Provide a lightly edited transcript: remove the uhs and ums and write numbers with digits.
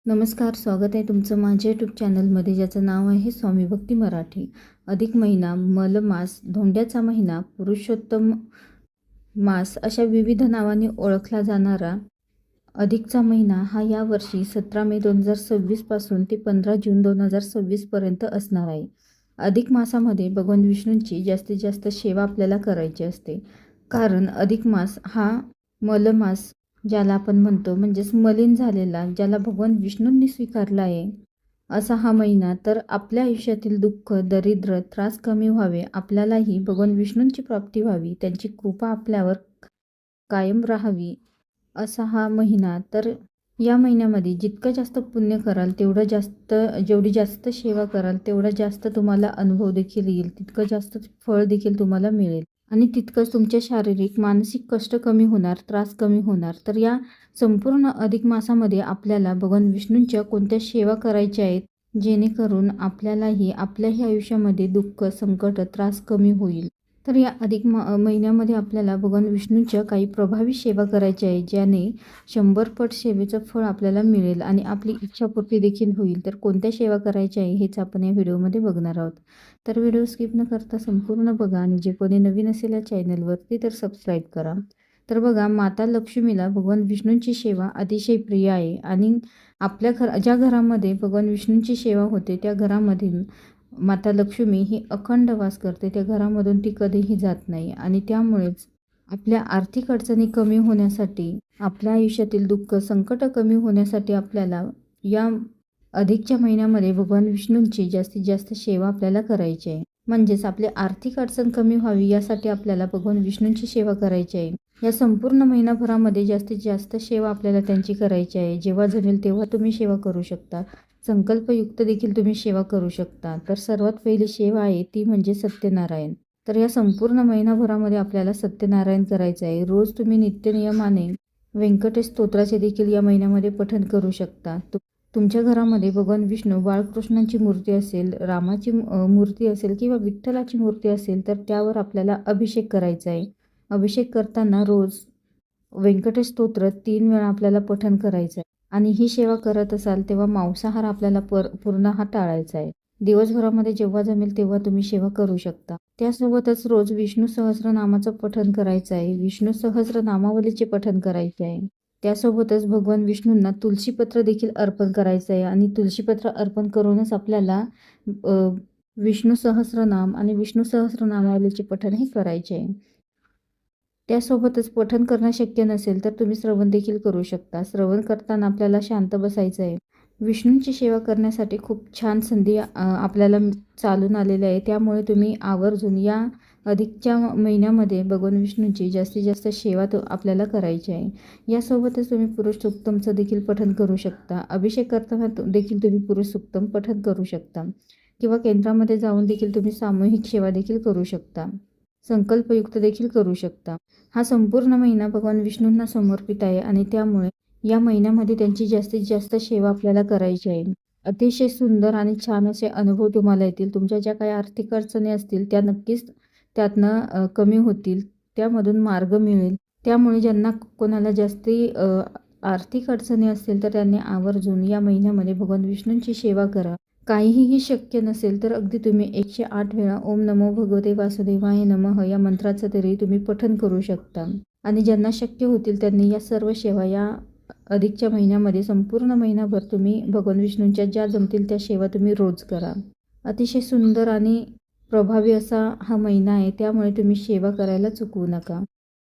नमस्कार, स्वागत आहे तुमचं माझ्या यूट्यूब चॅनलमध्ये, ज्याचं नाव आहे स्वामी भक्ती मराठी. अधिक महिना, मलमास, धोंड्याचा महिना, पुरुषोत्तम मास अशा विविध नावांनी ओळखला जाणारा अधिकचा महिना हा यावर्षी 17 मे 2026 पासून ते 15 जून 2026 पर्यंत असणार आहे. अधिक मासामध्ये भगवान विष्णूंची जास्तीत जास्त सेवा आपल्याला करायची असते, कारण अधिक मास हा मलमास ज्याला आपण म्हणतो, म्हणजेच मलिन झालेला, ज्याला भगवान विष्णूंनी स्वीकारला आहे असा हा महिना. तर आपल्या आयुष्यातील दुःख, दरिद्र, त्रास कमी व्हावे, आपल्यालाही भगवान विष्णूंची प्राप्ती व्हावी, त्यांची कृपा आपल्यावर कायम राहावी असा हा महिना. तर या महिन्यामध्ये जितकं जास्त पुण्य कराल तेवढं जास्त, जेवढी जास्त सेवा कराल तेवढा जास्त तुम्हाला अनुभव देखील येईल, तितकं जास्त फळ देखील तुम्हाला मिळेल आणि तितकंच तुमचे शारीरिक मानसिक कष्ट कमी होणार, त्रास कमी होणार. तर या संपूर्ण अधिक मासामध्ये आपल्याला भगवान विष्णूंच्या कोणत्या सेवा करायच्या आहेत, जेणेकरून आपल्यालाही आपल्याही आयुष्यामध्ये दुःख, संकट, त्रास कमी होईल. तर या अधिक महिन्यामध्ये आपल्याला भगवान विष्णूंच्या काही प्रभावी सेवा करायच्या आहे, ज्याने 100 पट सेवेचं फळ आपल्याला मिळेल आणि आपली इच्छापूर्ती देखील होईल. तर कोणत्या सेवा करायच्या आहे हेच आपण या व्हिडिओमध्ये बघणार आहोत. तर व्हिडिओ स्किप न करता संपूर्ण बघा आणि जे कोणी नवीन असेल या चॅनलवरती तर सबस्क्राईब करा. तर बघा, माता लक्ष्मीला भगवान विष्णूंची सेवा अतिशय प्रिय आहे आणि आपल्या ज्या घरामध्ये भगवान विष्णूंची सेवा होते त्या घरामधील माता लक्ष्मी ही अखंड वास करते, त्या घरामधून ती कधीही जात नाही. आणि त्यामुळेच आपल्या आर्थिक अडचणी कमी होण्यासाठी, आपल्या आयुष्यातील दुःख, संकट कमी होण्यासाठी आपल्याला या अधिकच्या महिन्यामध्ये भगवान विष्णूंची जास्तीत जास्त सेवा आपल्याला करायची आहे. म्हणजेच आपली आर्थिक अडचण कमी व्हावी यासाठी आपल्याला भगवान विष्णूंची सेवा करायची आहे. या संपूर्ण महिनाभरामध्ये जास्तीत जास्त सेवा आपल्याला त्यांची करायची आहे. जेव्हा जमेल तेव्हा तुम्ही सेवा करू शकता, संकल्पयुक्त देखील तुम्ही सेवा करू शकता. तर सर्वात पहिली सेवा आहे ती म्हणजे सत्यनारायण. तर या संपूर्ण महिनाभरामध्ये आपल्याला सत्यनारायण करायचं आहे. रोज तुम्ही नित्यनियमाने व्यंकटेश स्तोत्राचे देखील या महिन्यामध्ये पठण करू शकता. तुमच्या घरामध्ये भगवान विष्णू, बाळकृष्णांची मूर्ती असेल, रामाची मूर्ती असेल किंवा विठ्ठलाची मूर्ती असेल, तर त्यावर आपल्याला अभिषेक करायचा आहे. अभिषेक करताना रोज व्यंकटेश स्तोत्र 3 वेळा आपल्याला पठण करायचं आहे. आणि ही सेवा करत असाल तेव्हा मांसाहार आपल्याला पूर्ण हा टाळायचा आहे. दिवसभरामध्ये जेव्हा जमेल तेव्हा तुम्ही सेवा करू शकता. त्यासोबतच रोज विष्णू सहस्रनामाचं पठण करायचं आहे, विष्णू सहस्रनामावलीचे पठण करायचे आहे. त्यासोबतच भगवान विष्णूंना तुळशीपत्र देखील अर्पण करायचं आहे आणि तुळशीपत्र अर्पण करूनच आपल्याला विष्णू सहस्रनाम आणि विष्णू सहस्रनामावलीचे पठण हे करायचे आहे. त्यासोबतच पठण करणं शक्य नसेल तर तुम्ही श्रवण देखील करू शकता. श्रवण करताना आपल्याला शांत बसायचं आहे. विष्णूंची सेवा करण्यासाठी खूप छान संधी आपल्याला चालून आलेली आहे. त्यामुळे तुम्ही आवर्जून या अधिकच्या महिन्यामध्ये भगवान विष्णूंची जास्तीत जास्त सेवा आपल्याला करायची आहे. यासोबतच तुम्ही पुरुष सूक्तमचं देखील पठण करू शकता. अभिषेक करताना देखील तुम्ही पुरुष सूक्तम पठण करू शकता किंवा केंद्रामध्ये जाऊन देखील तुम्ही सामूहिक सेवा देखील करू शकता, संकल्पयुक्त देखील करू शकता. हा संपूर्ण महिना भगवान विष्णूंना समर्पित आहे आणि त्यामुळे या महिन्यामध्ये त्यांची जास्तीत जास्त सेवा आपल्याला करायची आहे. अतिशय सुंदर आणि छान असे अनुभव तुम्हाला येतील. तुमच्या ज्या काही आर्थिक अडचणी असतील त्या नक्कीच त्यातनं कमी होतील, त्यामधून मार्ग मिळेल. त्यामुळे ज्यांना कोणाला जास्ती आर्थिक अडचणी असतील तर त्यांनी आवर्जून या महिन्यामध्ये भगवान विष्णूंची सेवा करा. काहीही शक्य नसेल तर अगदी तुम्ही 108 वेळा ओम नमो भगवते वासुदेवाय नमः या मंत्राचं तरी तुम्ही पठण करू शकता. आणि ज्यांना शक्य होतील त्यांनी या सर्व सेवा या अधिकच्या महिन्यामध्ये संपूर्ण महिनाभर तुम्ही भगवान विष्णूंच्या ज्या जमतील त्या सेवा तुम्ही रोज करा. अतिशय सुंदर आणि प्रभावी असा हा महिना आहे, त्यामुळे तुम्ही सेवा करायला चुकवू नका.